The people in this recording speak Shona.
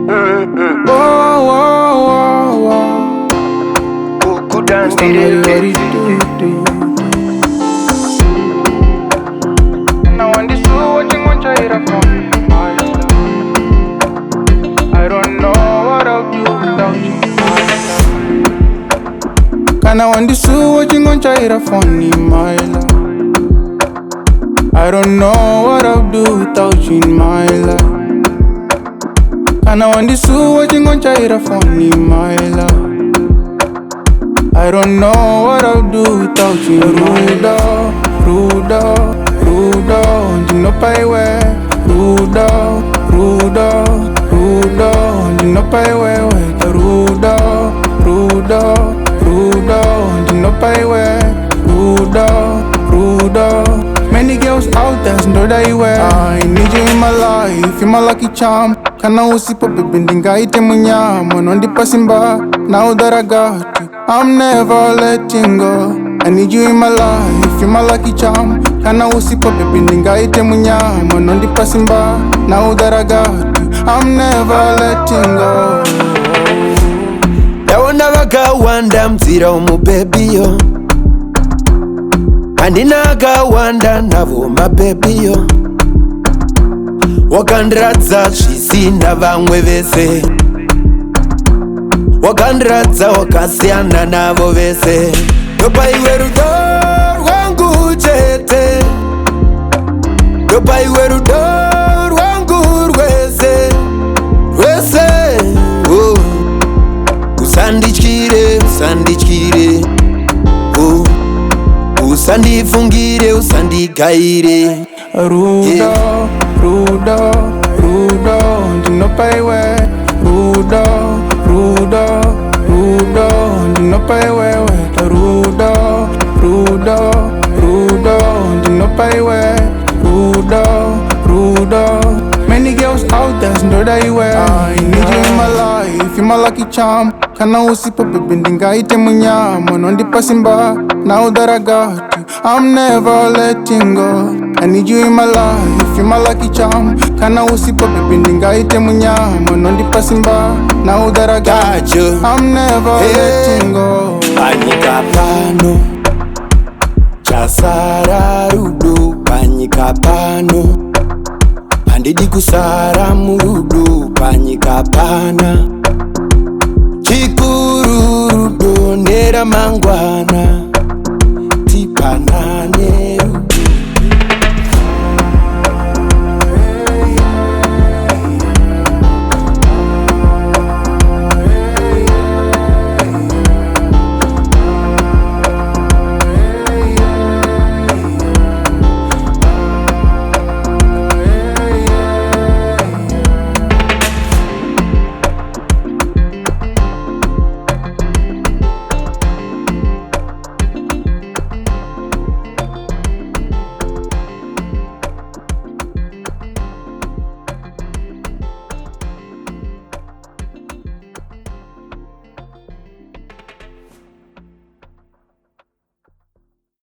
Whoa, whoa, whoa, whoa. Who dance Stand did by, it? ready, do. Now on this show, watching one child from I don't know what I'll do without you. Kana wandisu watching on Chaira funny, my love. I don't know what I'll do without you in my life. Kana wandisu watching on Chaira funny, my love. I don't know what I'll do without you in my life. Rudo, no pay way. Rudo, no pay way. Rudo, no pay way. Rudo. Many girls out there know that you wear. I need you in my life, you're my lucky charm. Kana usipo bendinga ite munyama. Nondi passing by, now that I got you, I'm never letting go. I need you in my life, you're my lucky charm. Kana usipo bendinga ite munyama. Nondi passing by, now that I got you, I'm never letting go. Ndabona bagawanda mzira umubebiyo andina gawanda nabo mabebiyo wakandiradza zvisina vamwe vese wakandiradza wakasiyana navo vese ndopaiwe rudo rwangu chete ndopaiwe rudo rwangu rwese oh. Usandichire, usandifungire, usandigaire. Rudo, no pay way. Rudo, no pay way. Rudo, no pay way. Rudo. Many girls out there know that you wear. I need you in my life, you're my lucky charm. Kana usipo bendinga ite munyama. Nondi passing by, now that I got you, I'm never letting go. I need you in my life, you're my lucky charm. Kana usipo bendinga ite munyama. Nondi passing by, now that I got you, I'm never letting go. Panyika pano chasara rudo, panyika pano pandidi kusara murudo, panyika pana chikuru rudo nera mangwana.